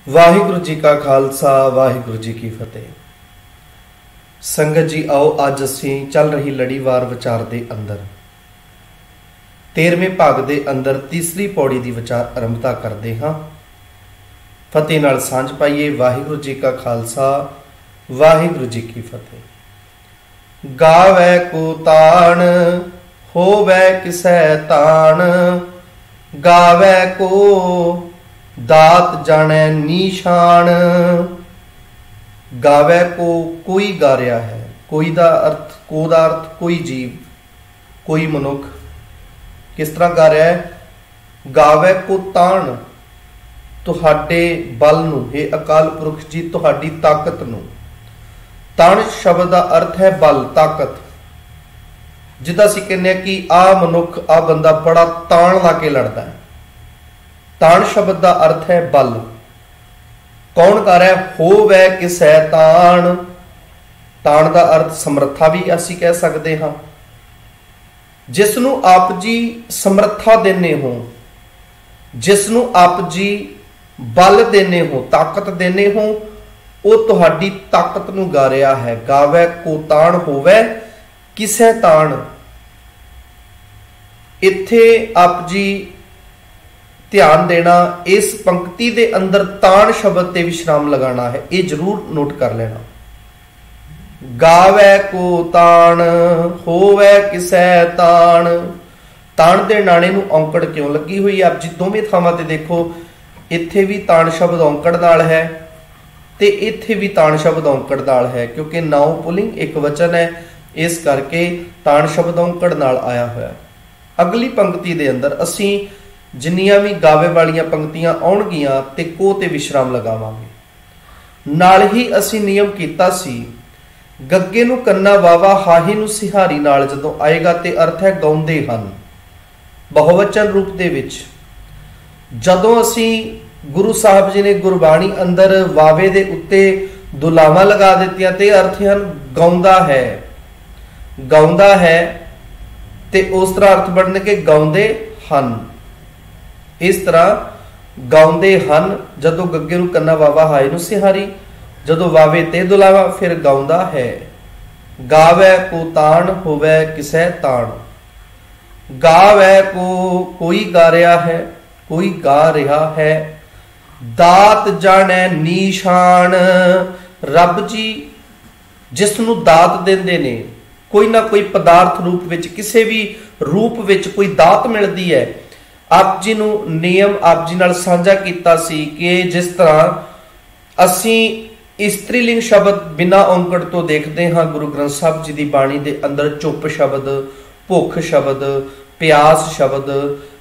वाहिगुरु जी का खालसा वाहिगुरु जी की फतेह। संगत जी आओ अज असीं चल रही लड़ीवार विचार दे अंदर 13वें भाग दे अंदर तीसरी पौड़ी दी विचार आरंभता करते हाँ। फतेह नाल सांझ पाइए। वाहिगुरु जी का खालसा वाहिगुरु जी की फतेह। गावै को ताण होवै किसै ताण, गावै को दात जाने निशान। गावै को कोई गा रहा है, कोई दा अर्थ कोई जीव, कोई मनुख किस तरह गा रहा है। गावै को ताण तुहाडे बल नूं, हे अकाल पुरख जी तुहाडी ताकत नूं। ताण शब्द का अर्थ है बल, ताकत। जिदा असीं कहने कि आ मनुख आ बंदा बड़ा ताण ला के लड़ता है। ताण शब्द का अर्थ है बल। कौन कर रहा है? होवै किसै ताण। ताण का अर्थ समर्था भी असीं कह सकते हाँ। जिसनों आप जी समर्था देने हो, जिसनों आप जी बल देने हो, ताकत देने हो, वो तुहाडी ताकत नूं गा रहा है। गावै को ताण होवै किसै ताण। इत्थे आप जी ध्यान देना, इस पंक्ति दे अंदर ताण शब्द ते विश्राम लगाना है, ये जरूर नोट कर लेना। गावै को ताण होवै किसै ताण। ताण दे नाणे नूं औंकड़ क्यों लगी हुई? आप जी दोवें थावां ते देखो, इत्थे भी ताण शब्द औंकड़ नाल है ते इत्थे भी ताण शब्द औंकड़ नाल है, क्योंकि नाउं पुलिंग एक वचन है, इस करके ताण शब्द औंकड़ नाल आया होया। अगली पंक्ति दे अंदर असीं जिन्नियां भी गावे वालियां पंक्तियां आउणगियां ते को ते विश्राम लगावांगे। नाल ही असीं नियम कीता सी, गग्गे नूं कन्ना वावा हाही नूं सिहारी नाल जदों आएगा ते अर्थ है गाउंदे हन, बहुवचन रूप दे विच। जदों असीं गुरु साहब जी ने गुरबाणी अंदर वावे दे उत्ते दुलावां लगा दित्तियां ते अर्थ हन गाउंदा है, गाउंदा है, ते उस तरह अर्थ बनणगे गाउंदे हन। इस तरह गाउंदे हन जदों गग्गे नूं कन्ना वावा हाए नूं सिहारी, जदों वावे ते दुलावा फिर गाउंदा है। गावै को ताण होवै किसै ताण। गावै को कोई गा रहा है, कोई गा रहा है। दात जाने निशान। रब जी जिसनूं दात देंदे ने, कोई ना कोई पदार्थ रूप विच, किसी भी रूप विच कोई दात मिलती है। आप जी नूं नियम आप जी नाल साझा कीता सी कि जिस तरह असीं स्त्रीलिंग शब्द बिना औंकड़ तो देखते हाँ गुरु ग्रंथ साहब जी की बाणी के अंदर चुप शब्द, भुख शब्द, प्यास शब्द,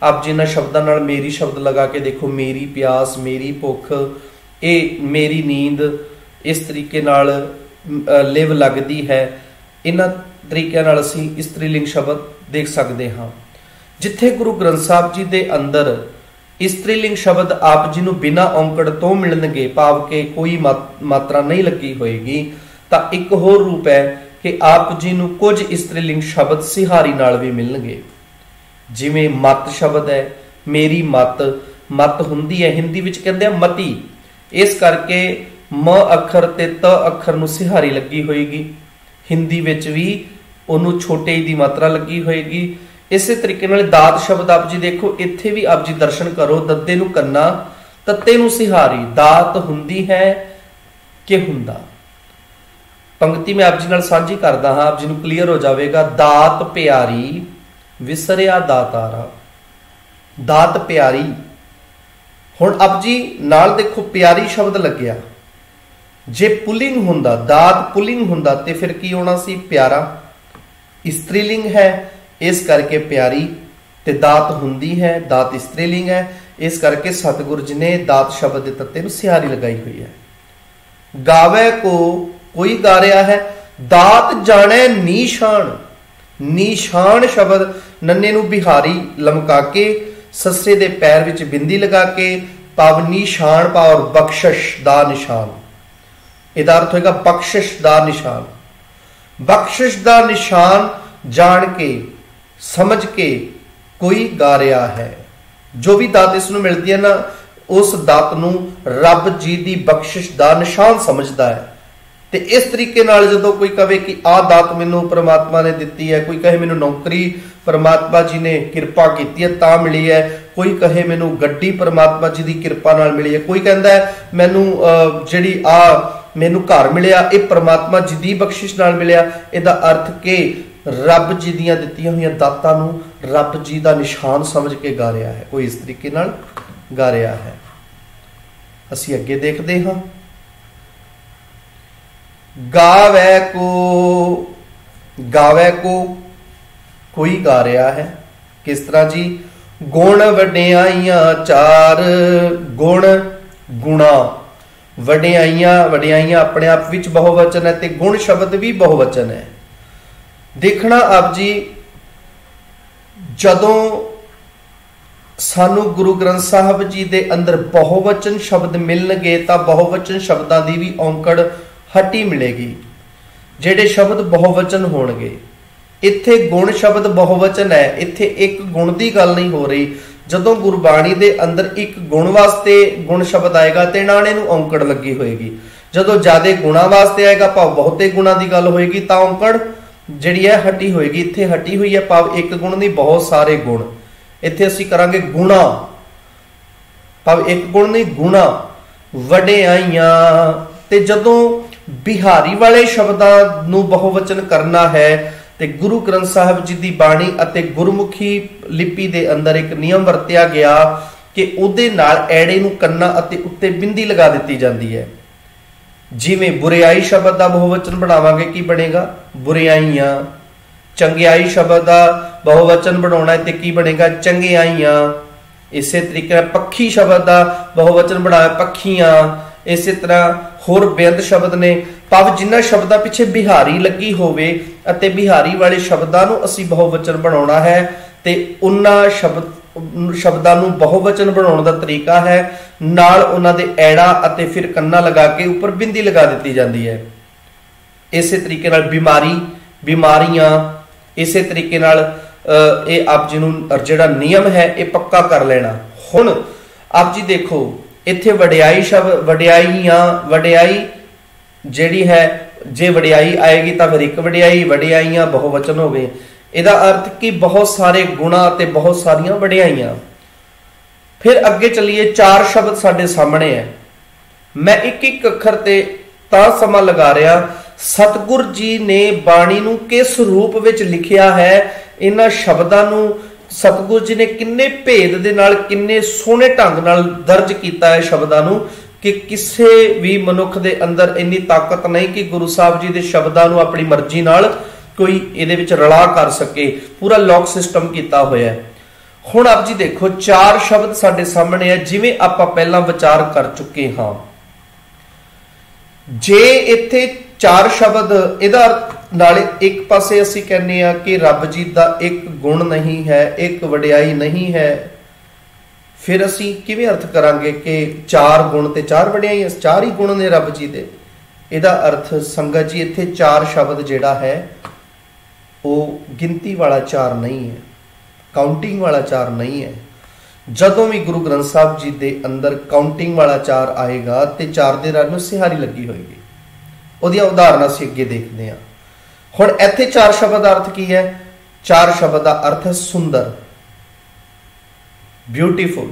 आप जी इन्हां शब्दां नाल मेरी शब्द लगा के देखो, मेरी प्यास, मेरी भुख, ये मेरी नींद, इस तरीके नाल लिव लगती है। इन्हां तरीके नाल असीं स्त्रीलिंग शब्द देख सकते हाँ। जिथे गुरु ग्रंथ साहब जी दे अंदर स्त्रीलिंग शब्द आप जी नूं बिना औंकड़ तो मिलणगे, भाव के कोई मात्रा नहीं लगी होएगी, तां एक होर रूप है कि आप जी नूं कुछ स्त्रीलिंग शब्द सिहारी नाल भी मिलणगे। जिवें मत शब्द है, मेरी मत, मत हुंदी है हिंदी विच कहंदे आ मती, इस करके म अखर ते त अखर नूं सिहारी लगी होएगी। हिंदी विच भी उहनूं छोटे दी मात्रा लगी होएगी। इसे तरीके नाल दात शब्द आप जी देखो, इत्थे भी आप जी दर्शन करो, दद्दे नूं कन्ना, तत्ते नूं सिहारी। दात हुंदी है कि हुंदा। पंक्ति में आप जी नाल साझी करदा हां, आप जी नूं क्लीयर हो जाएगा। दात प्यारी विसरिया दातारा। दात प्यारी। हुण आप जी नाल देखो प्यारी शब्द लग्या, जे पुलिंग हुंदा, दात पुलिंग हुंदा ते फिर की होना सी? प्यारा। स्त्रीलिंग है इस करके प्यारी, ते दात हुंदी है, दात स्त्रीलिंग है, इस करके सतगुरु जी ने दात शब्द के तत्ते नूं सिहारी लगाई हुई है। गावै को कोई गा रहा है। दात जाने निशान। निशान शब्द नन्ने नूं बिहारी लमका के, सस्से दे पैर विच बिंदी लगा के, पाव निशान पावर बख्शिश दा निशान। इहदा अर्थ होएगा बख्शिश दा निशान। बख्शिश दा निशान जान के, समझ के कोई गा रहा है। जो भी दात इसनूं मिलदी है ना, उस दात नूं रब जी की बख्शिश का निशान समझदा है। ते इस तरीके नाल जदों कोई कहे कि आ दात मैनू परमात्मा ने दिती है, कोई कहे मैनू नौकरी परमात्मा जी ने किरपा की है तां मिली है, कोई कहे मैनू गड्डी परमात्मा जी की किरपा नाल मिली है, कोई कहता है मैनू जिहड़ी मैनू घर मिलिया ये परमात्मा जी की बख्शिश नाल मिलिया। इहदा अर्थ के रब जी दियां दित्तियां होईयां दातां नूं रब जी का निशान समझ के गा रहा है, कोई इस तरीके नाल गा रहा है। असीं अगे देखते हाँ, गावै को कोई गा रहा है, किस तरह जी? गुण वडियाइयां चार, गुण गुणा, वडियाइयां अपने आप विच बहुवचन है ते गुण शब्द भी बहुवचन है। देखना आप जी, जदों सानू गुरु ग्रंथ साहब जी दे अंदर बहुवचन शब्द मिलणगे तां बहुवचन शब्दां दी भी औंकड़ हटी मिलेगी। जेडे शब्द बहुवचन होणगे, इत्थे गुण शब्द बहुवचन है, इत्थे एक गुण की गल नहीं हो रही। जदों गुरबाणी दे अंदर एक गुण वास्ते गुण शब्द आएगा तो नाणे नूं औंकड़ लगी होएगी। जदों ज्यादा गुणा वास्ते आएगा भाव बहुते गुणा की गल होएगी तां औंकड़ जिहड़ी है हटी होएगी। इत्थे हटी हुई है भाव एक गुण नहीं बहुत सारे गुण। इत्थे असीं करांगे गुणा, भाव एक गुण नहीं गुणा, वडियाइयां। ते जदों बिहारी वाले शब्दां नूं बहुवचन करना है ते गुरु ग्रंथ साहब जी की बाणी अते गुरमुखी लिपि दे अंदर एक नियम वरत्या गया कि उहदे नाल ऐड़े नूं कन्ना अते उत्ते बिंदी लगा दित्ती जाती है। जिवें बुरियाई शब्द का बहुवचन बनावांगे की बनेगा? बुरियाइयां। चंगियाई शब्द का बहुवचन बनाउणा है ते की बनेगा? चंगियाइयां। इसे तरीके पक्षी शब्द का बहुवचन बनाया पक्षियां। इसे तरह होर बेअंत शब्द ने, भाव जिन्हां शब्दां पिछे बिहारी लगी होवे अते बिहारी वाले शब्दां नूं असीं बहुवचन बनाउणा है ते उन्हां शब्दां नूं बहुवचन बनाउण दा तरीका है नाल उन्हां दे ऐड़ा अते फिर कन्ना लगा के उपर बिंदी लगा दित्ती जांदी है। इसे तरीके नाल बीमारी, बीमारियां, इसे तरीके नाल ये आप जी नूं जिहड़ा नियम है ये पक्का कर लेना। हुण आप जी देखो इत्थे वडियाई शब्द, वडियाइयां, वडियाई जिहड़ी है जे वडियाई आएगी तो फिर एक वडियाई, वडियाइयां बहुवचन हो गए। इहदा अर्थ कि बहुत सारे गुणा ते बहुत सारियां वडियाइयां। फिर अगे चलिए, चार शब्द साडे सामने है। मैं एक एक अखर ते तां समां लगा रहा। सतगुर जी ने बाणी नूं किस रूप विच लिखिया है, इन्हां शब्दां नूं सतगुर जी ने किन्ने भेद दे नाल किन्ने सोहणे ढंग नाल दर्ज कीता है शब्दां नूं कि किसी भी मनुख दे अंदर इन्नी ताकत नहीं कि गुरु साहब जी दे शब्दां नूं अपनी मर्जी नाल कोई इहदे विच रला कर सके। पूरा लॉक सिस्टम किया होया है। हुण आप जी देखो, चार शब्द साडे सामने है, जिवें आपां पहलां विचार कर चुके हां। जे इत्थे चार शब्द, इहदा नाले एक पासे असीं कहने आ कि रब जी दा एक गुण नहीं है, एक वडियाई नहीं है, फिर असीं किवें अर्थ करांगे कि चार गुण ते चार वडियाई, चार ही गुण ने रब जी दे। इहदा अर्थ संगत जी इत्थे चार शब्द जिहड़ा है वो गिनती वाला चार नहीं है, काउंटिंग वाला चार नहीं है। जदों भी गुरु ग्रंथ साहब जी दे अंदर काउंटिंग वाला चार आएगा ते चार दे रंग नूं सिहारी लगी होएगी। उहदियां उदाहरणां असीं अगे देखदे हां। हुण इत्थे चार शब्द अर्थ की है? चार शब्द का अर्थ है सुंदर, ब्यूटीफुल।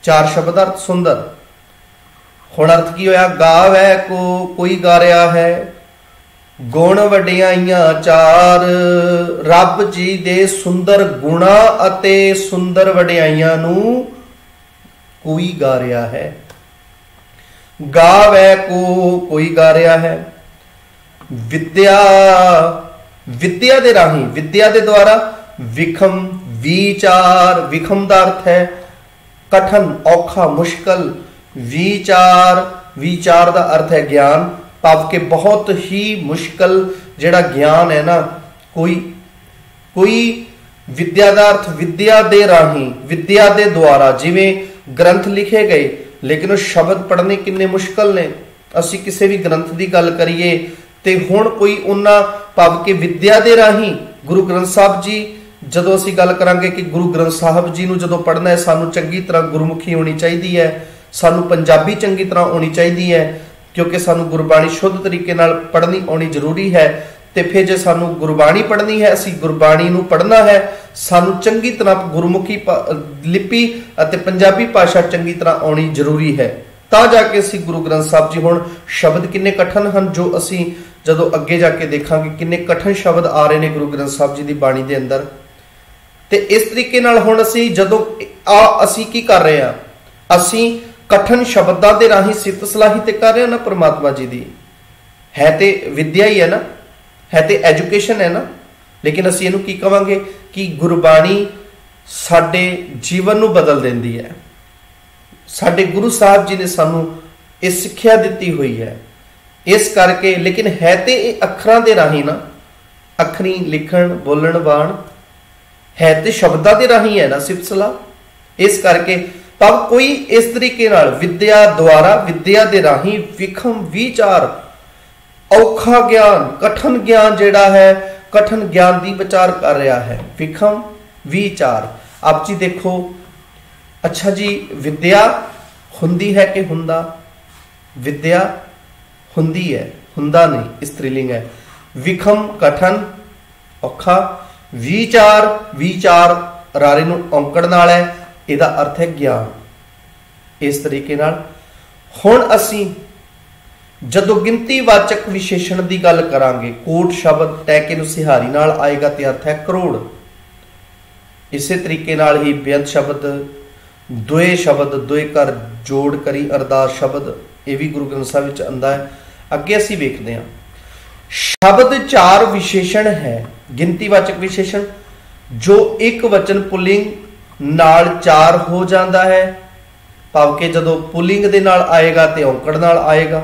चार शब्द अर्थ सुंदर। हुण अर्थ की होया? गावै को कोई गा रहा है, गुण वडियाइयां चार, रब जी दे सुंदर गुणा अते सुंदर वडियाइयां नूं कोई गा रहा है। गावै को कोई गा रहा है। विद्या, विद्या दे राही, विद्या दे द्वारा विखम, विचार, विखम का अर्थ है कठन, औखा, मुश्किल। विचार, विचार का अर्थ है ज्ञान, भाव के बहुत ही मुश्किल जिहड़ा ज्ञान है ना, कोई विद्या का अर्थ विद्या दे राही, विद्या दे द्वारा। जिवें ग्रंथ लिखे गए लेकिन वो शब्द पढ़ने किन्ने मुश्किल ने। असीं किसी भी ग्रंथ की गल करिए ते हुण कोई उन्हां भाव के विद्या दे राही गुरु ग्रंथ साहब जी ਜਦੋਂ ਅਸੀਂ ਗੱਲ ਕਰਾਂਗੇ कि गुरु ग्रंथ साहब जी ਨੂੰ ਜਦੋਂ ਪੜ੍ਹਨਾ ਹੈ ਸਾਨੂੰ ਚੰਗੀ ਤਰ੍ਹਾਂ ਗੁਰਮੁਖੀ ਹੋਣੀ ਚਾਹੀਦੀ ਹੈ, ਸਾਨੂੰ ਪੰਜਾਬੀ ਚੰਗੀ ਤਰ੍ਹਾਂ ਆਉਣੀ ਚਾਹੀਦੀ ਹੈ, ਕਿਉਂਕਿ ਸਾਨੂੰ ਗੁਰਬਾਣੀ ਸ਼ੁੱਧ ਤਰੀਕੇ ਨਾਲ ਪੜ੍ਹਨੀ ਆਉਣੀ ਜ਼ਰੂਰੀ ਹੈ। ਤੇ ਫਿਰ ਜੇ ਸਾਨੂੰ ਗੁਰਬਾਣੀ ਪੜ੍ਹਨੀ ਹੈ, ਅਸੀਂ ਗੁਰਬਾਣੀ ਨੂੰ ਪੜ੍ਹਨਾ ਹੈ, ਸਾਨੂੰ ਚੰਗੀ ਤਰ੍ਹਾਂ ਗੁਰਮੁਖੀ ਲਿਪੀ ਅਤੇ ਪੰਜਾਬੀ ਭਾਸ਼ਾ ਚੰਗੀ ਤਰ੍ਹਾਂ ਆਉਣੀ ਜ਼ਰੂਰੀ ਹੈ, ਤਾਂ ਜਾ ਕੇ ਅਸੀਂ ਗੁਰੂ ਗ੍ਰੰਥ ਸਾਹਿਬ ਜੀ। ਹੁਣ ਸ਼ਬਦ ਕਿੰਨੇ ਕਠਨ ਹਨ ਜੋ ਅਸੀਂ ਜਦੋਂ ਅੱਗੇ ਜਾ ਕੇ ਦੇਖਾਂਗੇ ਕਿੰਨੇ ਕਠਨ ਸ਼ਬਦ ਆ ਰਹੇ ਨੇ ਗੁਰੂ ਗ੍ਰੰਥ ਸਾਹਿਬ ਜੀ ਦੀ ਬਾਣੀ ਦੇ ਅੰਦਰ। ਤੇ ਇਸ ਤਰੀਕੇ ਨਾਲ ਹੁਣ ਅਸੀਂ ਜਦੋਂ ਅਸੀਂ ਕੀ ਕਰ ਰਹੇ ਹਾਂ, ਅਸੀਂ ਕਠਨ ਸ਼ਬਦਾਂ ਦੇ ਰਾਹੀਂ ਸਿਫਤ ਸਲਾਹੀ ਤੇ ਕਰ ਰਹੇ ਹਾਂ ਨਾ ਪਰਮਾਤਮਾ ਜੀ ਦੀ। ਹੈ ਤੇ ਵਿਦਿਆ ਹੀ ਹੈ ਨਾ, ਹੈ ਤੇ ਐਜੂਕੇਸ਼ਨ ਹੈ ਨਾ, ਲੇਕਿਨ ਅਸੀਂ ਇਹਨੂੰ ਕੀ ਕਵਾਂਗੇ ਕਿ ਗੁਰਬਾਣੀ ਸਾਡੇ ਜੀਵਨ ਨੂੰ ਬਦਲ ਦਿੰਦੀ ਹੈ। ਸਾਡੇ ਗੁਰੂ ਸਾਹਿਬ ਜੀ ਨੇ ਸਾਨੂੰ ਇਹ ਸਿੱਖਿਆ ਦਿੱਤੀ ਹੋਈ ਹੈ, ਇਸ ਕਰਕੇ। ਲੇਕਿਨ ਹੈ ਤੇ ਇਹ ਅੱਖਰਾਂ ਦੇ ਰਾਹੀਂ ਨਾ, ਅੱਖਰੀ ਲਿਖਣ ਬੋਲਣ ਬਾਣ है तो शब्दां दे राही है ना सिफत सलाह। इस करके तब कोई इस तरीके नाल विद्या द्वारा विद्या दे राही विखम विचार औखा ज्ञान कठन ज्ञान जिहड़ा है कठन ज्ञान दी विचार कर रहा है। विखम विचार आप जी देखो, अच्छा जी विद्या हुंदी है कि हुंदा? विद्या हुंदी है, हुंदा नहीं, स्त्रीलिंग है। विखम कठन औखा, विचार विचार रारे नूं औंकड़ नाल है, इहदा अर्थ है ज्ञान। इस तरीके नाल हुण असीं जदों गिनतीवाचक विशेषण की गल करांगे, कोट शब्द टैके नूं सिहारी नाल आएगा ते अर्थ है करोड़। इस तरीके नाल ही बेअंत शब्द दोए शब्द दोए कर जोड़ करी अरदास शब्द यह भी गुरु ग्रंथ साहिब विच आंदा है। अगे असीं वेखदे हां शब्द चार विशेषण है गिनतीवाचक विशेषण जो एक वचन पुलिंग नाल चार हो जाता है, भाव के जदों पुलिंग दे नाल आएगा ते औंकड़ नाल आएगा,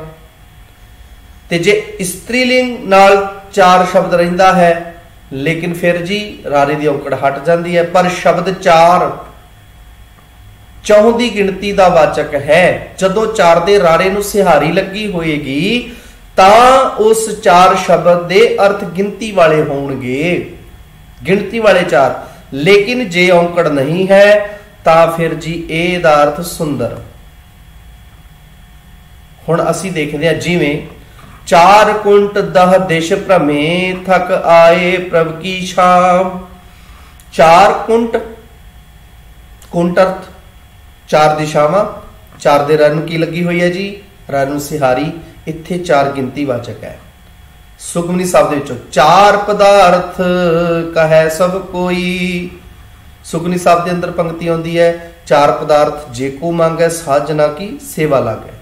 ते जे स्त्रीलिंग नाल चार शब्द रहिंदा है लेकिन फिर जी रारे दी औंकड़ हट जाती है। पर शब्द चार चौं दी गिणती दा वाचक है। जदों चार दे रारे नूं सिहारी लगी होएगी तां उस चार शब्द दे अर्थ गिनती वाले होणगे, गिनती वाले चार। लेकिन जे औंकड़ नहीं है तां फिर जी ए दा अर्थ सुंदर। हुण असीं देखदे हां जिवें चार कुंट दह दिश भ्रमे थक आए प्रभ की शाम। चार कुंट, कुंट अर्थ चार दिशावां, चार दे राह नूं की लगी हुई है जी, राह नूं सिहारी। इत्थे चार गिनती वाचक है। सुखमनी साहब दे विचों चार पदार्थ कहे सब कोई, सुखमनी साहब दे अंदर पंक्ति आउंदी है चार पदार्थ जे को मांगे साजना की सेवा लागे।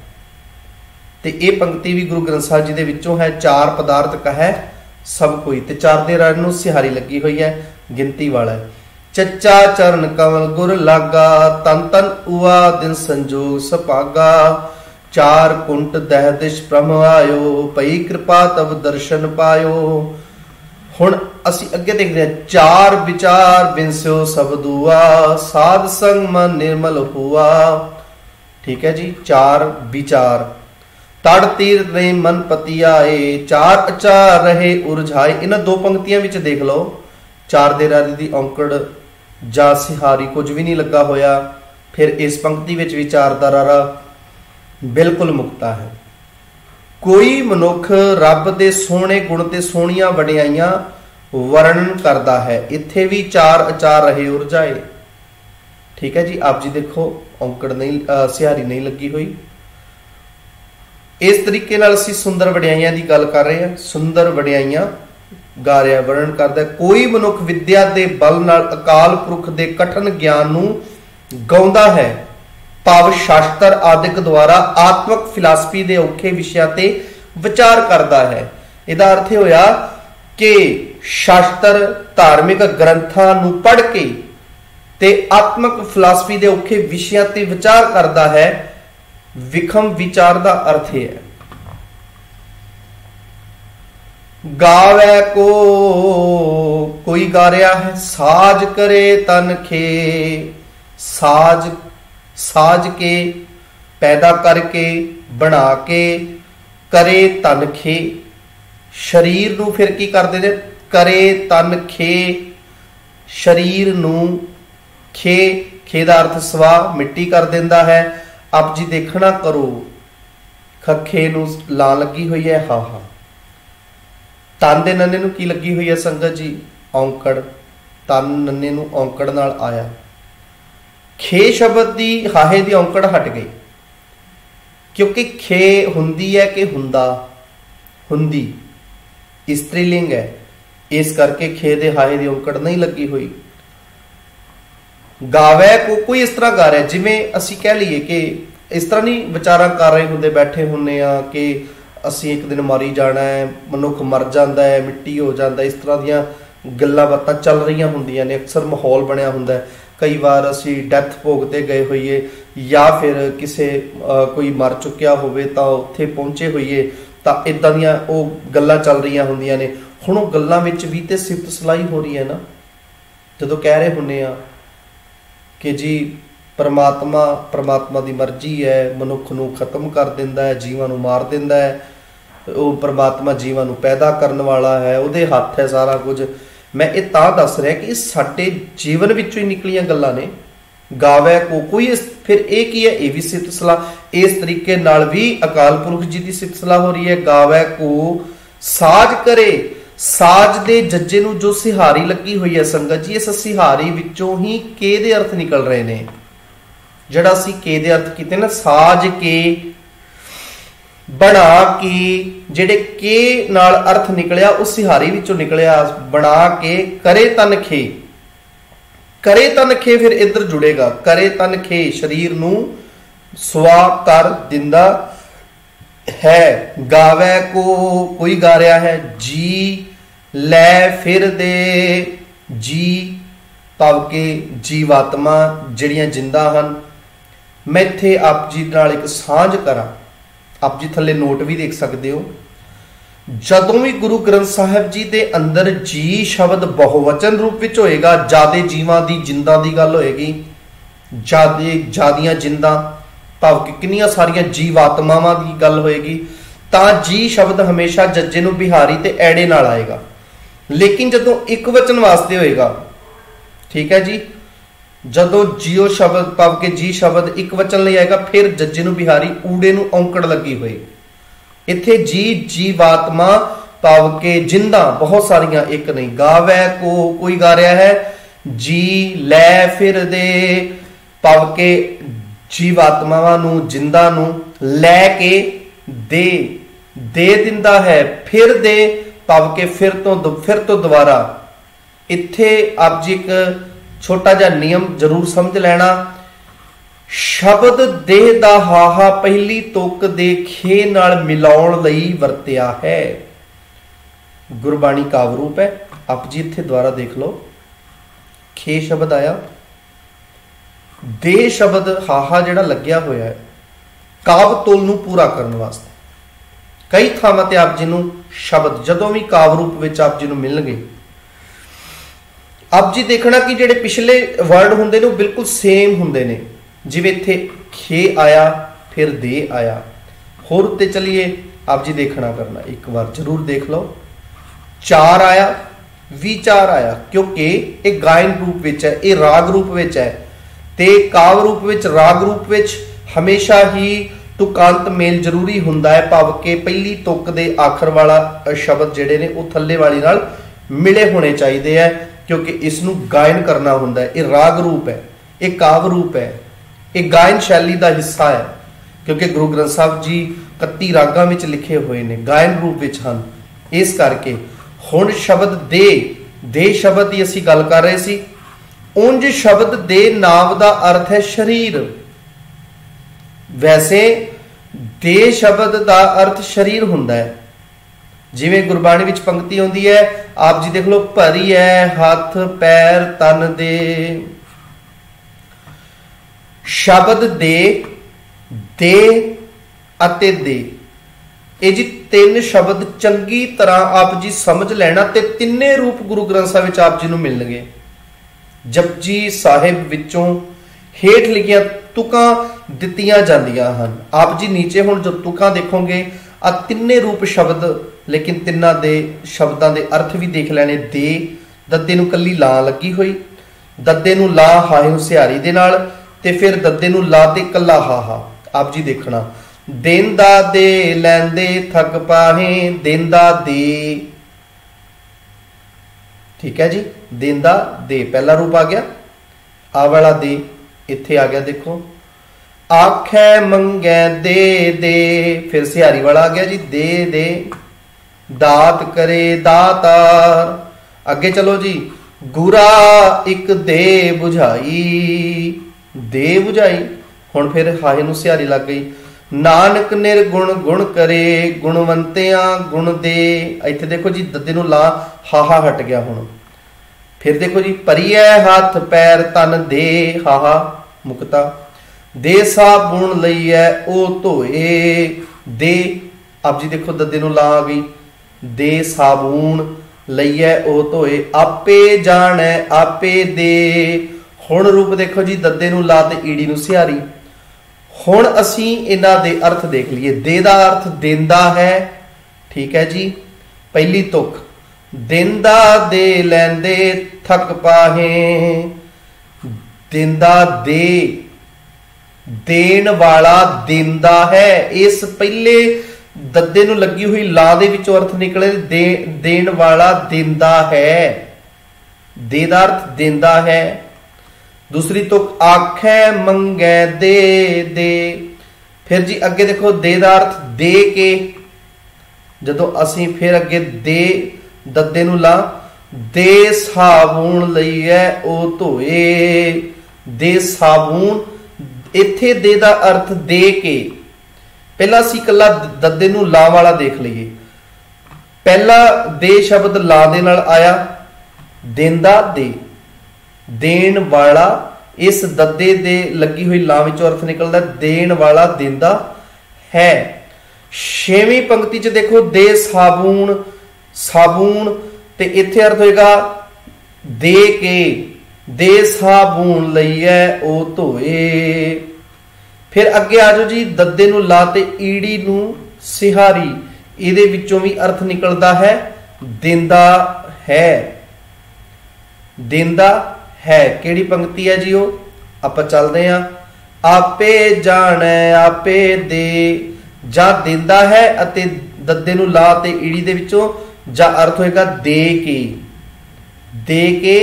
ते ये पंक्ति भी गुरु ग्रंथ साहिब जी दे विचों है, चार पदार्थ कहे सब कोई। ते चार दे राह नूं सिहारी लगी हुई है, गिनती वाला है। चच्चा चरण कमल गुर लागा तन तन उआ दिन संजोग सपागा। चार कुंट दह दिश ब्रह्म आयो पई कृपा तब दर्शन पायो। हुण असीं अगे देखदे हां चार विचार बिनस्यो सब दुआ साध संग मन निर्मल हुआ। ठीक है जी, चार विचार तड़ तीर रहे मन पति आए चार अचार रहे उरझाए। इन्हां दो पंक्तियां विच देख लो, चार दे रारे दी औंकड़ जां सिहारी कुछ भी नहीं लगा होया। फिर इस पंक्ति विच भी चार दा रारा बिल्कुल मुक्ता है। कोई मनुख रब दे सोहणे गुण ते सोहणियां वडियाइयां वर्णन करता है, इत्थे भी चार अचार रहे उरझाए। ठीक है जी, आप जी देखो औंकड़ नहीं सिहारी नहीं लगी हुई। इस तरीके नाल असीं सुंदर वडियाइयां दी गल कर रहे हैं, सुंदर वडियाइयां गा रहा वर्णन करता है। कोई मनुख विद्या दे बल नाल अकाल पुरख दे कठन ज्ञान नूं गाउंदा है, भाव शास्त्र आदिक द्वारा आत्मक फिलासफी दे औखे विषयां ते विचार करता है। इहदा अर्थ होया कि शास्त्र धार्मिक ग्रंथां नूं पढ़ के ते आत्मक फिलासफी दे औखे विषयां ते विचार करता है। विखम विचार दा अर्थ है गावे को कोई गा रहा है, साज करे तन खे, साज साज के पैदा करके बना के करे तन खे। शरीर नूं फिर की करते ने करे तन खे, शरीर नूं खे, खे दा अर्थ स्वा, मिट्टी कर दिंदा है। आप जी देखना करो, खखे नूं ला लगी हुई है हा हा। तन दे नन्ने नूं की लगी हुई है संगत जी? औंकड़। तन नन्ने नूं औंकड़ नाल आया। खे शब्द दी हाहे दी औंकड़ हट गई, क्योंकि खे हुंदी है कि हुंदा, हुंदी स्त्रीलिंग है, इस करके खे दे हाहे दी औंकड़ नहीं लगी हुई। गावै को कोई इस तरह गा रहा, जिवें असीं कह लीए कि इस तरह नहीं विचारा कर रहे होंदे, बैठे हुंदे आ कि असीं एक दिन मरी जाना है, मनुख मर जाता है, मिट्टी हो जाता है, इस तरह दियां गल्लां बातां चल रही होंदियां ने। अक्सर माहौल बनया हुंदा है। कई बार असीं डैथ भोगते गए होइए, या फिर किसे कोई मर चुकिया होवे तां उत्थे पहुंचे होइए, तां इदां दियां ओह गल्लां चल रही होंदियां ने। हुण ओह गल्लां विच भी ते सिफत सलाही हो रही है ना, जदों कह रहे हुंदे आ कि जी परमात्मा, परमात्मा की मर्जी है, मनुख नूं खत्म कर दिंदा है, जीवां नूं मार दिंदा है, वो परमात्मा जीवां नूं पैदा करन वाला है, उहदे हत्थ है सारा कुछ। मैं ये तां दस रहा कि साडे जीवन विचों ही निकलियां गल्लां ने। गावै को कोई फिर ये की है, ये भी सिफत सलाह। इस तरीके नाल भी अकाल पुरख जी की सिफत सलाह हो रही है। गावै को साज करे, साज दे जज्जे नूं जो सिहारी लगी हुई है संगत जी, इस सिहारी विचों ही के दे अर्थ निकल रहे ने। जिहड़ा असीं के दे अर्थ कीते ना, साज के, बना के, जिहड़े के नाल अर्थ निकलिया उस सिहारी विचों निकलिया। बना के करे तन खे, करे तन खे फिर इधर जुड़ेगा। करे तन खे शरीर नूं स्वा कर दिंदा है। गावै को कोई गा रहा है। जी लै फिर दे, जी भाव के जीवात्मा जिहड़ियां जिंदा हन। मैं इत्थे आप जी नाल एक सांझ करा, आप जी थले नोट भी देख सकते हो। जदों भी गुरु ग्रंथ साहिब जी दे अंदर जी शब्द बहुवचन रूप विच होएगा, जादे जीवां दी जिंदा दी गल होएगी, जादियां जिंदा भाव कि कितनियां सारियां जीवात्मावां की गल होएगी, तां जी शब्द हमेशा जज्जे नूं बिहारी ते ऐड़े नाल आएगा। लेकिन जदों एक वचन वास्ते होएगा, ठीक है जी, जदों जियो शब्द भाव के जी शब्द एक वचन लई आएगा, फिर जज्जे नूं बिहारी ऊड़े नूं औंकड़ लगी होई। इत्थे जी जीवात्मा भाव के जिंदा बहुत सारियां, एक नहीं। गावै को कोई गा रहा है। जी लै फिर दे भाव के जीवात्मावां नूं, जिंदा नूं लै के दे दिंदा है। फिर दे भाव के फिर तो दोबारा। इत्थे आप जी एक छोटा जिहा नियम जरूर समझ लेना। शब्द देह दा हाहा पहली तुक दे खे नाल मिलाउण लई वरतिया है। गुरबाणी काव रूप है। आप जी इत्थे द्वारा देख लो, खे शब्द आया, दे शब्द हाहा जिहड़ा लग्या होया है काव तुल नूं पूरा करने वास्ते। कई थावां ते आप जी नूं शब्द जदों भी काव रूप विच आप जी नूं मिलणगे, आप जी देखना कि जिहड़े पिछले वर्ड हुंदे ने बिल्कुल सेम हुंदे ने। जिवें इत्थे खे आया फिर दे आया। होर उत्ते चलिए आप जी देखना करना, एक बार जरूर देख लो। चार आया, विचार आया, क्योंकि ये गायन रूप विच है, ये राग रूप विच है, ते काव रूप विच, राग रूप विच हमेशा ही तुकांत मेल जरूरी हुंदा है। भाव के पहली तुक दे आखर वाला शब्द जिहड़े ने वो थल्ले वाली नाल मिले होने चाहिए है, क्योंकि इसनूं गायन करना हुंदा है। ये राग रूप है, ये काव रूप है, ये गायन शैली का हिस्सा है, क्योंकि गुरु ग्रंथ साहिब जी 31 रागां विच लिखे हुए ने, गायन रूप विच हन। इस करके हुण शब्द दे शब्द की असीं गल कर रहे सी। उंज शब्द दे नाम का अर्थ है शरीर। वैसे दे शब्द का अर्थ शरीर हुंदा है। जिवें गुरबाणी विच पंक्ति आउंदी है, आप जी देख लो, भरी है हथ पैर तन दे। शब्द दे अते दे, ये जी तीन शब्द चंगी तरह आप जी समझ लेना, ते तिन्ने रूप गुरु ग्रंथ साहिब विच आप जी नूं मिलणगे। जपजी साहिब विचों हेठ लिखियां तुकां दित्तियां जांदियां हन। आप जी नीचे हुण जो तुकां देखोगे, आ तिन्ने रूप शब्द, लेकिन तिन्ना दे शब्दां दे अर्थ भी देख लेने। दे दद्दे नूं कल्ली ला लगी हुई, दद्दे नूं ला हाहे नूं सिहारी दे नाल, ते फिर दद्दे नूं ला ते कल्ला हाहा। आप जी देखना, देंदा दे लैंदे थक पाहे, देंदा दे, ठीक है जी, देंदा दे पहला रूप आ गया, आ वाला दे इत्थे आ गया। देखो आखै मंगै दे दे, फिर सिहारी वाला आ गया जी, दे दे, दात करे दातार। अगे चलो जी, गुरा एक दे बुझाई, दे बुझाई, हुण फिर हाहे नूं सिहारी लग गई। नानक निर्गुण गुण करे, गुणवंतियां गुण दे, इत्थे देखो जी दद्दे नूं ला हाहा हट गया। हुण फिर देखो जी, परियै हथ पैर तन दे, हाहा मुकता, दे साबुण लईऐ ओ धोए, दे, अब जी देखो दद्दे नूं ला आ गई, दे साबुण लईऐ ओ धोए, आपे जाणै आपे दे। हुण रूप देखो जी, दद्दे नूं ला ते ईड़ी नूं सिहारी। हुण असीं इन्हां दे अर्थ देख लईए। दे दा अर्थ देंदा है, ठीक है जी, पहली तुक, देंदा दे लैंदे थक पाहे, देंदा दे, देण वाला देंदा है। इस पहले दद्दे नूं लगी हुई ला दे विचों अर्थ निकले दे, देण वाला देंदा है, दे दा अर्थ देंदा है। दूसरी तुक, आखै मंगै दे दे, फिर जी अगे देखो दे दा अर्थ दे के, जदों असीं फिर अगे दे दद्दे नूं ला, दे साबुण लईऐ ओ धोए, दे साबुण, इत्थे दे दा अर्थ दे के। पहला असीं कल्ला दद्दे नूं ला वाला देख लईए। पहला दे शब्द ला दे नाल आया, देंदा दे, देण वाला, इस दद्दे दे लगी हुई ला विचों अर्थ निकलदा देण वाला देंदा है। छेवीं पंक्ति च देखो, दे साबुण, साबुण, ते इत्थे अर्थ होएगा दे के, दे साबुण लईऐ ओ धोए। फिर अगे आ जाओ जी, दद्दे नूं ला ते ईड़ी नूं सिहारी, इहदे विचों भी अर्थ निकलदा है देंदा है, देंदा है। किहड़ी पंक्ति है जी, वो आपां चलदे हां। आपे जाणै आपे दे, जां देंदा है अते दद्दे नूं ला ते ईड़ी दे विचों जां अर्थ होएगा दे के, दे के,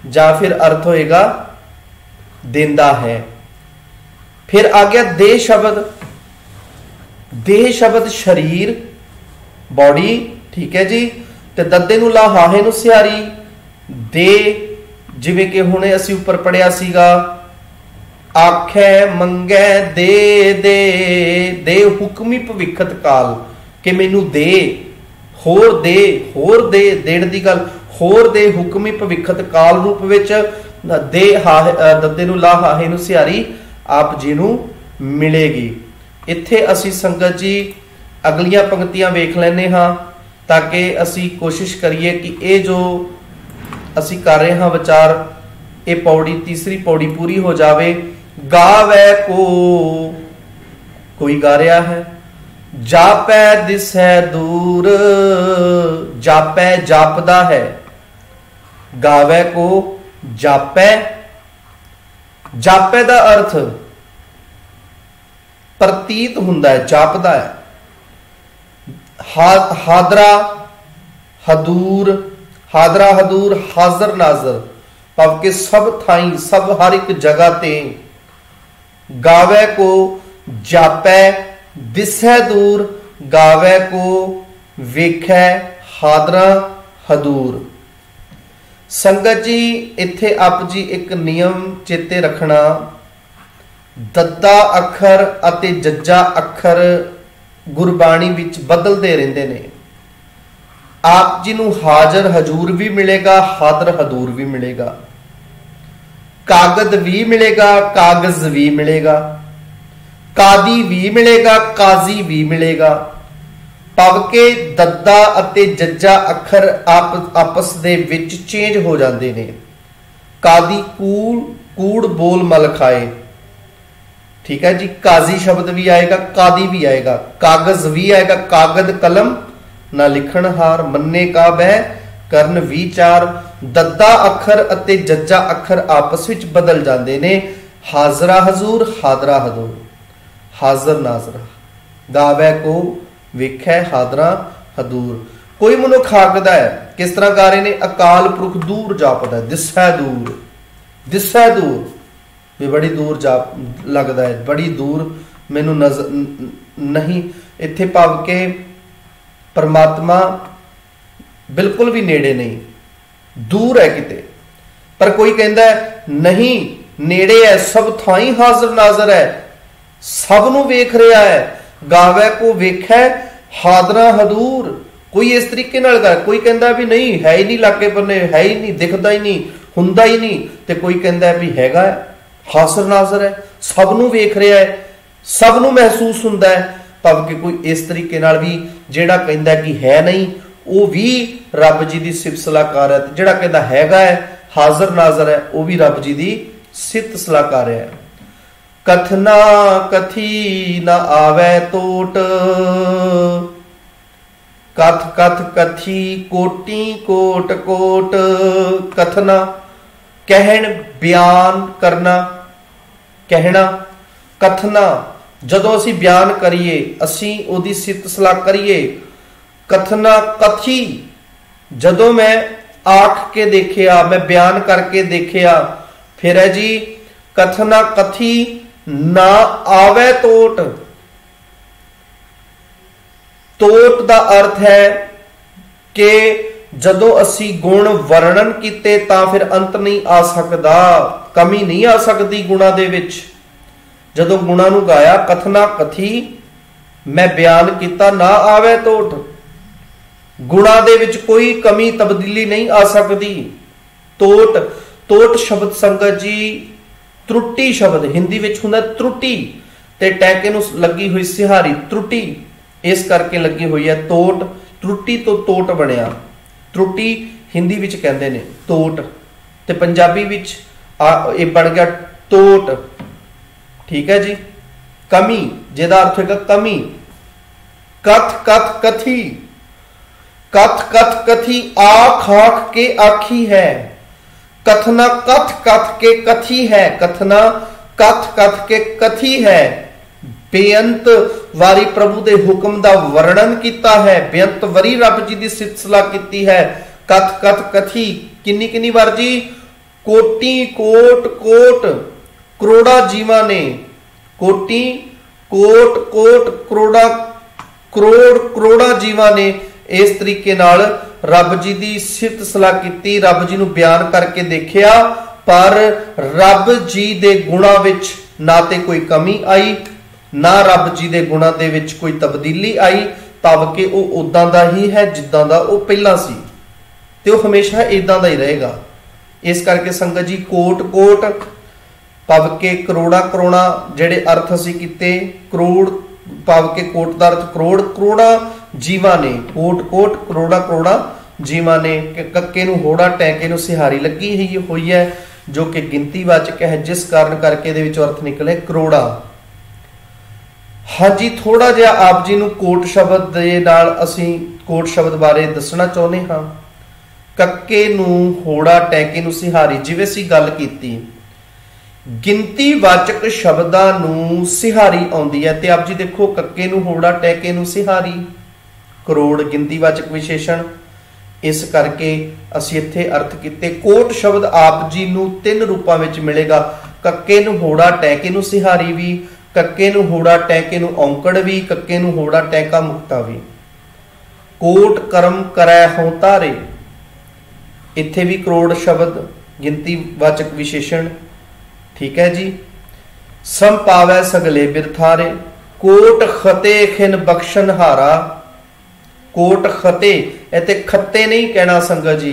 जां फिर अर्थ होएगा देंदा है। फिर आ गया देह शब्द, देह शब्द शरीर, बॉडी, ठीक है जी, ते दद्दे नूं ला हाहे नूं सिहारी, दे, जिवें कि हुणे असीं उपर पढ़िया सीगा, आखै मंगै दे दे, दे हुक्मी भविखत काल, कि मैनू दे, होर दे, होर दे, देण दी गल, होर दे हुक्मी भविखत काल रूप विच दे हाहे, दद्दे नूं ला हाहे नूं सिहारी आप जी नूं मिलेगी। इत्थे असी संगत जी अगलियां पंक्तियां वेख लैने हां, ताकि असी कोशिश करिए कि ये जो असी कर रहे हां विचार, ये पौड़ी, तीसरी पौड़ी पूरी हो जावे। गावै को, कोई गा रहा है, जापै दिसै दूर, जापै जापदा है, गावै को जापै, जापै दा अर्थ प्रतीत हुंदा है, जापदा है। हादरा हदूर, हादरा हदूर, हाजर नाजर, भाव के सब थाई, सब हर एक जगह ते। गावै को जापै, दिसै दूर, गावै को वेखै, हादरा हदूर। संगत जी इत्थे आप जी एक नियम चेते रखना, दद्दा अखर अते जज्जा अखर गुरबाणी विच बदलते रहंदे ने। आप जी नूं हाजर हजूर भी मिलेगा, हादर हदूर भी मिलेगा, कागद भी मिलेगा, कागज भी मिलेगा, कादी भी मिलेगा, काजी भी मिलेगा। भाव के दद्दा अते जज्जा अखर आपस दे विच चेंज हो जाते हैं। कादी कूड़ बोल मल खाए, ठीक है जी, काजी शब्द भी आएगा, कादी भी आएगा, कागज भी आएगा, कागद कलम ना लिखन हार, मन्ने का बह करन विचार, दद्दा अखर अते जज्जा अखर आपस विच बदल जाते ने। हाजरा हजूर, हादरा हजूर, हाजर नाजरा, गावै को वेखै, हादरा हदूर। कोई मनुख आखदा है, किस तरह गा रहे ने, अकाल पुरख दूर जापदा, दिसै दूर, दिसै दूर, भी बड़ी दूर जा लगदा है, बड़ी दूर मैनू नजर नहीं। इत्थे भाव के परमात्मा बिल्कुल भी नेड़े नहीं, दूर है किते। पर कोई कहता है नहीं, नेड़े है, सब थाई हाजर नाजर है, सब नू वेख रहा है। गावै को वेखै, हादरा हदूर। कोई इस तरीके नाल कर, कोई कहता भी नहीं है ही नहीं, लागे बन्ने है ही नहीं, दिखता ही नहीं, हुंदा ही नहीं। ते कोई कहता भी हैगा है, हाजर नाजर है, सब नू वेख रहा है, सब नू महसूस हुंदा है। भाव कि कोई इस तरीके नाल भी जिहड़ा कहता कि है नहीं, वो भी रब जी की सिफत सलाहकार है। जिहड़ा कहता हैगा है, हाजर नाजर है, वो भी रब जी की सिफत सलाहकार है। कथना कथी न आवे टोट, कथ कथ कथी कोटि कोट कोट। कथना कहन, बयान करना, कहना। कथना जदों असी बयान करिए, असी ओदी सिफत सलाह करिए। कथना कथी जदों मैं आख के देखिया, मैं बयान करके देखिया। फिर है जी कथना कथी ना आवे टोट। टोट दा अर्थ है कि जदों असी गुण वर्णन किते तां फिर अंत नहीं आ सकदा, कमी नहीं आ सकती गुणा दे विच। जदों गुणा नू गाया, कथना कथी मैं बयान किया, ना आवे टोट। गुणा दे विच कोई कमी तब्दीली नहीं आ सकती। टोट, टोट शब्द संगत जी त्रुटि शब्द हिंदी विच हुंदा त्रुटि, ते टैके नू लगी हुई सिहारी त्रुटि, इस करके लगी हुई है टोट। त्रुटि तो टोट बनिया, त्रुटि हिंदी विच कहंदे ने टोट, ते पंजाबी विच ये बन गया टोट। ठीक है जी। कमी जिहदा अर्थ होगा कमी। कथ कथ कथी, कथ कथ कथी आख आख के आखी है। कथना कथ कथ के कथी है, कथना कथ कथ के कथी है। बेअंत वारी प्रभु दे हुक्म दा वर्णन किया है, बेअंत वरी रब जी दी सिफत सलाह की है। कथ कथ कथी किन्नी किन्नी बार जी, कोटि कोट कोट करोड़ा जीवा ने। कोटि कोट कोट करोड़ा, करोड़ करोड़ा जीवा ने इस तरीके नाल रब जी दी सिफत सलाह की, रब जी नू बयान करके देखिया। पर रब जी दे गुणा विच ना ते कोई कमी आई, ना रब जी दे गुणा दे विच कोई तब्दीली आई, तब कि वो उदां दा ही है जिद्दां दा वो पहला सी, ते वो हमेशा इदां दा ही रहेगा। इस करके संगत जी कोट कोट पव के करोड़ा करोड़ा जेड़े अर्थ असी कीते, करोड़ पव के कोट दा अर्थ करोड़, करोड़ा जीवा ने। कोट कोट करोड़ा करोड़ा जीवा ने। कक्के नू होड़ा टैके नू सिहारी लगी हुई है, जो कि गिनतीवाचक है, जिस कारण करके दे विच अर्थ निकले करोड़ा। हाँ जी, थोड़ा जिहा आप जी नू कोट शब्द दे नाल असी कोट शब्द बारे दसना चाहुंदे हां। कक्के नू होड़ा टैके नू सिहारी, जिवें असी गल कीती गिनतीवाचक शब्दां नू सिहारी आउंदी है, ते आप जी देखो कक्के नू होड़ा टैके नू सिहारी, करोड़ गिनतीवाचक विशेषण। इस करके असी इत्थे अर्थ कीते। कोट शब्द आप जी नू तीन रूपां विच मिलेगा, कक्के नू होड़ा टैके नू सिहारी भी, कक्के नू होड़ा टैके नू औंकड़ भी, कक्के नू होड़ा टैका मुक्ता भी। कोट कर्म करै हों तारे, इत्थे भी करोड़ शब्द गिनतीवाचक विशेषण। ठीक है जी। सम पावै सगले बिरथारे, कोट खते खिन बख्शन हारा। कोट खते, इत्थे खत्ते नहीं कहना संगत जी,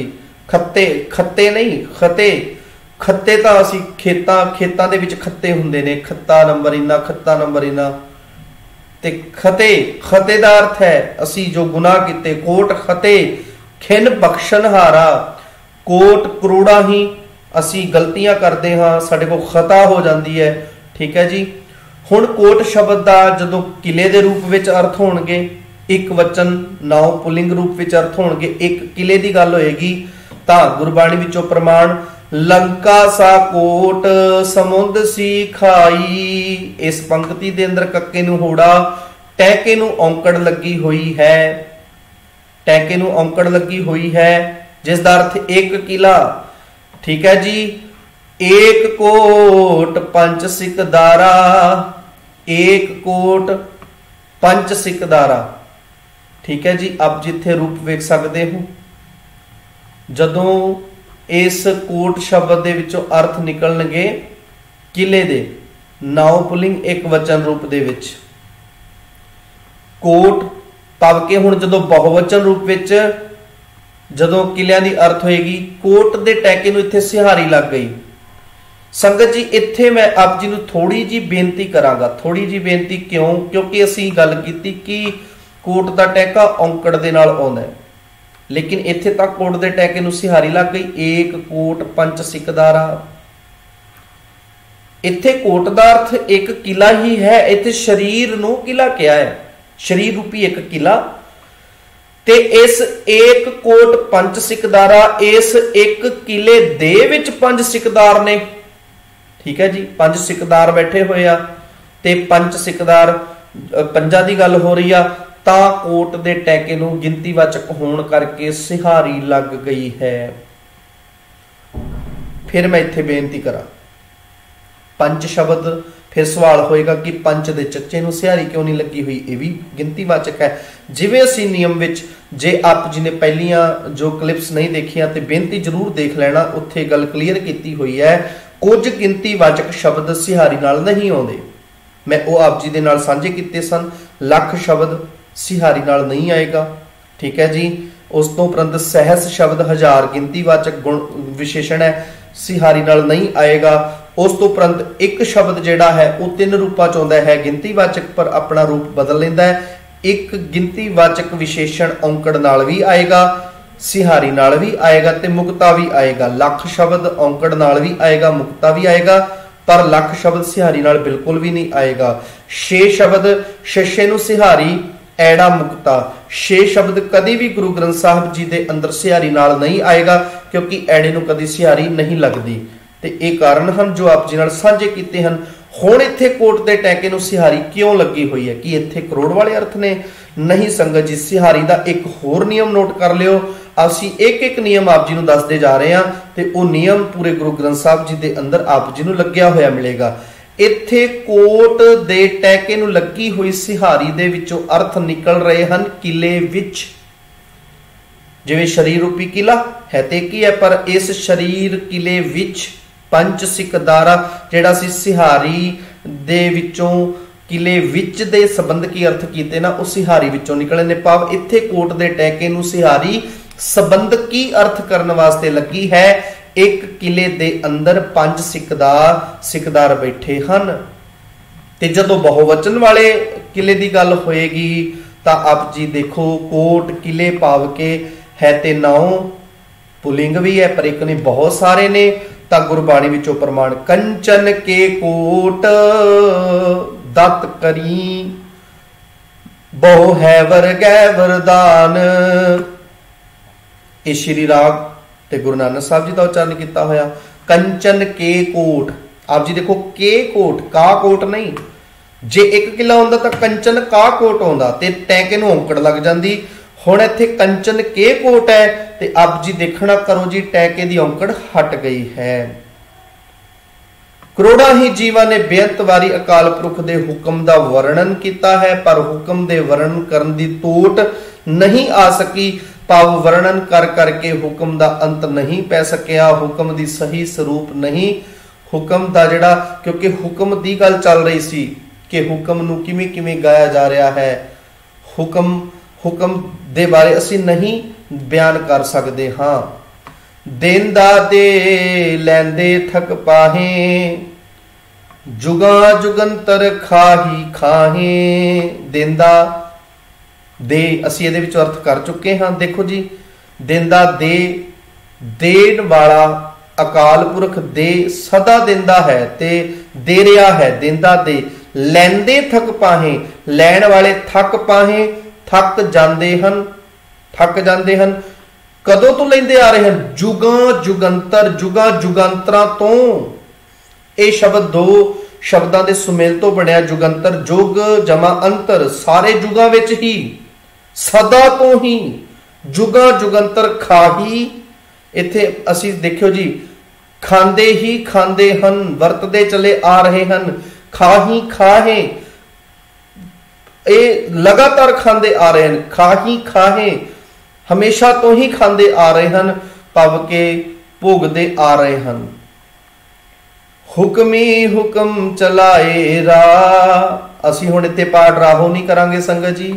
खत्ते खत्ते नहीं, खते खत्ते तां असी खेतां खेतां दे विच खत्ते हुंदे ने, खत्ता नंबर इन्ना, खत्ता नंबर इन्ना, ते खते खते दा अर्थ है असी जो गुनाह कीते। कोट खते खिन बख्शन हारा, कोट करोड़ा ही असी गलतियां करते हाँ, साडे कोल खता हो जाती है। ठीक है जी। हुण कोट शब्द का जदों किले के रूप में अर्थ होणगे, एक वचन नाउं पुलिंग रूप में अर्थ होणगे, एक किले की गल होएगी, तां गुरबाणी विचों प्रमाण लंका सा कोट समुंद सी खाई। इस पंक्ति दे अंदर कक्के नूं होड़ा टैके नूं औंकड़ लगी हुई है, टैके नूं औंकड़ लगी हुई है, जिसदा अर्थ एक किला। ठीक है जी। एक कोट पंच सिकदारा, एक कोट पंच सिकदारा। ठीक है जी। अब जिथे रूप वेख सकते हो, जदों इस कोट शब्द दे विचों अर्थ निकलणगे किले दे, नाउं पुलिंग एक वचन रूप दे विच कोट पव के हुण जदों बहुवचन रूप विच जदों किलियां दी अर्थ होएगी, कोट दे टैके नूं इत्थे सिहारी लग गई। संगत जी इत्थे मैं आप जी नूं थोड़ी जी बेनती करांगा। थोड़ी जी बेनती क्यों? क्योंकि असीं गल कीती कि कोट दा टैका औंकड़ दे नाल आउंदा है, लेकिन इत्थे तक कोट दे टैके नूं सिहारी लग गई। एक कोट पंच सिकदारा। इत्थे कोट दा अर्थ एक किला ही है। इत्थे शरीर नूं किला किया है, शरीर रूपी एक किला। ते इस एक कोट पंच सिकदारा, इस एक किले दे विच पंज सिकदार ने। ठीक है जी। पंज सिकदार बैठे हुए आ ते पंच सिकदार पंजा दी गल हो रही आ, तां कोट दे टैके नूं गिनतीवाचक होण करके सिहारी लग गई है। फिर मैं इत्थे बेनती करा, पंच शब्द, फिर सवाल होएगा कि पंच दे चच्चे नूं सिहारी क्यों नहीं लगी हुई? यह भी गिनतीवाचक है। जिवें असीं नियम विच, जे आप जी ने पहलियां जो क्लिप्स नहीं देखियां ते बेनती जरूर देख लेना, उत्थे गल क्लीयर कीती हुई है। कुछ गिनतीवाचक शब्द सिहारी नाल नहीं आउंदे, मैं वो आप जी दे नाल साझे कीते सन। लख शब्द सिहारी नाल नहीं आएगा। ठीक है जी। उस तो उपरंत सहस शब्द हजार गिनतीवाचक गुण विशेषण है, सिहारी नाल नहीं आएगा। उस तो उपरंत एक शब्द जिहड़ा है वो तीन रूपां च आउंदा है, गिनतीवाचक पर अपना रूप बदल लैंदा है। एक गिनतीवाचक विशेषण औंकड़ नाल भी आएगा, सिहारी नाल भी आएगा ते मुक्ता भी आएगा। लख शब्द औंकड़ नाल भी आएगा, मुक्ता भी आएगा, पर लख शब्द सिहारी नाल बिल्कुल भी नहीं आएगा। छे शब्द शशे नूं सिहारी, ऐड़ा मुक्ता। छे शब्द कभी भी गुरु ग्रंथ साहिब जी दे अंदर सिहारी नाल नहीं आएगा, क्योंकि ऐड़े नूं कदी सिहारी नहीं लगदी। ते इह कारण हम जो आप जी नाल साझे कीते हन। हुण इत्थे कोट दे टैके नूं सिहारी क्यों लगी हुई है? कि इत्थे करोड़ वाले अर्थ ने? नहीं संगत जी। सिहारी दा एक होर नियम नोट कर लियो। ਅਸੀਂ एक नियम आप जी ਨੂੰ ਦੱਸਦੇ ਜਾ ਰਹੇ ਹਾਂ ਤੇ ਉਹ ਨਿਯਮ ਪੂਰੇ ਗੁਰੂ ਗ੍ਰੰਥ ਸਾਹਿਬ ਜੀ ਦੇ ਅੰਦਰ ਆਪ ਜੀ ਨੂੰ ਲੱਗਿਆ ਹੋਇਆ ਮਿਲੇਗਾ। ਇੱਥੇ ਕੋਟ ਦੇ ਟੈਕੇ ਨੂੰ ਲੱਗੀ ਹੋਈ ਸਿਹਾਰੀ ਦੇ ਵਿੱਚੋਂ ਅਰਥ ਨਿਕਲ ਰਹੇ ਹਨ ਕਿਲੇ ਵਿੱਚ। ਜਿਵੇਂ ਸ਼ਰੀਰ ਰੂਪੀ ਕਿਲਾ ਹੈ ਤੇ ਕੀ ਹੈ, ਪਰ ਇਸ ਸ਼ਰੀਰ ਕਿਲੇ ਵਿੱਚ ਪੰਜ ਸਿਕਦਾਰਾ ਜਿਹੜਾ ਸੀ ਸਿਹਾਰੀ ਦੇ ਵਿੱਚੋਂ किले विच दे संबंध की अर्थ कीते ना, उस सिहारी विचों निकले ने। भाव इत्थे कोट दे टैके नूं सिहारी संबंध की अर्थ करने वास्ते लगी है। एक किले दे अंदर पंज सिकदार बैठे हन। ते जदों बहुवचन वाले किले की गल होएगी तां आप जी देखो कोट किले पाव के है ते नाउ पुलिंग भी है, पर एक ने बहुत सारे ने। तां गुरबाणी विचों प्रमाण कंचन के कोट दत करी बहु है वरगै वरदान। ये श्री राग ते गुरु नानक साहब जी का उच्चारण किया होया। कंचन के कोट, आप जी देखो के कोट, का कोट नहीं। जे एक किला होंदा तां कंचन का कोट होंदा ते टैके नूं औंकड़ लग जांदी। हुण इत्थे कंचन के कोट है ते आप जी देखना करो जी टैके दी औंकड़ हट गई है। करोड़ा ही जीवां ने बेअंत वारी अकाल पुरख दे हुक्म दा वर्णन किया है, पर हुक्म दे वर्णन करन दी तोट नहीं आ सकी। भाव वर्णन कर करके हुक्म दा अंत नहीं पै सकिया। हुक्म दी सही स्वरूप नहीं, हुक्म दा जिहड़ा, क्योंकि हुक्म दी गल चल रही सी कि हुक्म नूं किवें किवें गाया जा रहा है। हुक्म दे बारे असीं नहीं बयान कर सकते। हाँ, देंदा दे लैंदे थक पाहे जुगा जुगंतर खाही खाहे। देंदा दे असीं इहदे विच अर्थ कर चुके हाँ। देखो जी, देंदा दे, देण वाला अकाल पुरख दे सदा देंदा है ते दे रहा है। देंदा दे लैंदे थक पाहे, लैण वाले थक पाहे, थक जांदे हन, थक जांदे हन। कदों तो लेंदे आ रहे हैं, जुगां जुगंतर, जुगां जुगंतरां तो। ये शब्द दो शब्दां दे सुमेल तो बनया जुगंतर, जुग जमा अंतर, सारे जुगां विच ही, सदा तो ही, जुगां जुगंतर खाही। इत्थे असी देखियो जी, खांदे ही खांदे हन, वरतदे चले आ रहे हन, खाही खाहे, ये लगातार खांदे आ रहे हैं, खाही खाहे, हमेशा तो ही खांदे आ रहे हैं, पव के भोगदे आ रहे हैं। हुक्मी हुक्म चलाए राह, असी हुण इत्थे पाठ राहो नहीं करांगे संगत जी।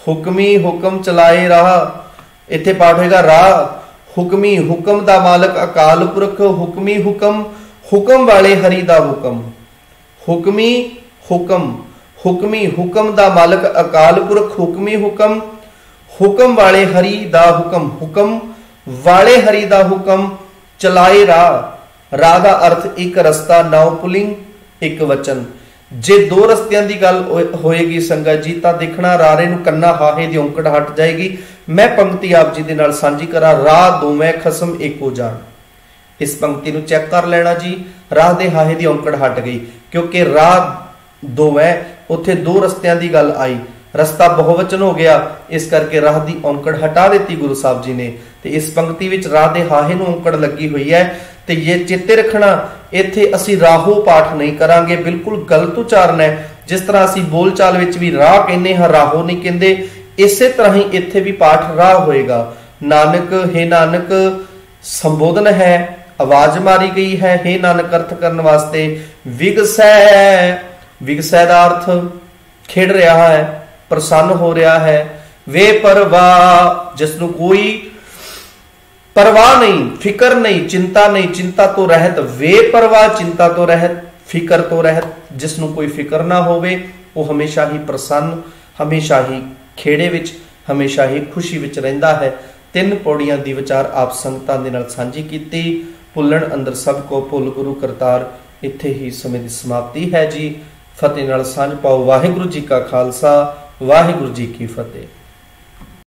हुक्मी हुक्म चलाए राह, इत्थे पाठ होएगा राह। हुक्मी हुक्म दा मालक अकाल पुरख, हुक्मी हुक्म, हुक्म वाले हरि दा हुक्म। हुक्मी हुक्म, हुक्मी हुक्म दा मालक अकाल पुरख, हुक्मी हुक्म, हुक्म वाले हरि दा हुक्म, हुक्म वाले हरि दा हुक्म, चलाए राह। राह दा अर्थ एक रस्ता, नाउ पुलिंग एक वचन। जे दो रस्तियां दी गल होएगी संगत जी, तां देखना रारे नूं कन्ना हाहे दी औंकड़ हट जाएगी। मैं पंक्ति आप जी दे नाल सांझी करा, राह दोवें खसम एको जान। इस पंक्ति नूं चेक कर लेना जी, राह दे हाहे दी औंकड़ हट गई, क्योंकि राह दोवें, उत्थे दो रस्तियां दी गल आई, रस्ता बहुवचन हो गया, इस करके राह दी औंकड़ हटा दी गुरु साहब जी ने। ते इस पंक्ति विच राह दे हाहे नूं औंकड़ लगी हुई है। ते ये चेते रखना, इत्थे असी राहो पाठ नहीं करांगे, बिल्कुल गलत उच्चारण है। जिस तरह असी बोलचाल विच भी राह कहने हां, राहो नहीं कहंदे, इसे तरह ही इत्थे भी पाठ राह होएगा। नानक, हे नानक संबोधन है, आवाज मारी गई है, हे नानक अर्थ करने वास्ते। विगसै, विगसै दा अर्थ खिड़ रहा है, प्रसन्न हो रहा है। वे परवाह, जिसनों कोई परवाह नहीं, फिकर नहीं, चिंता नहीं, चिंता तो रहत। वे परवाह, चिंता तो रहत, फिकर तो रहत। जिसनों कोई फिकर ना होवे, वो हमेशा ही प्रसन्न, हमेशा ही खेड़े विच, हमेशा ही खुशी विच रहिंदा है। तीन पौड़ियां दी विचार आप संगतां दे नाल सांझी कीती। भुल्लण अंदर सब को भुल गुरु करतार। इत्थे ही समय दी समाप्ति है जी। फतेह नाल सांझ पाओ। वाहिगुरू जी का खालसा, वाहिगुरू जी की फतेह।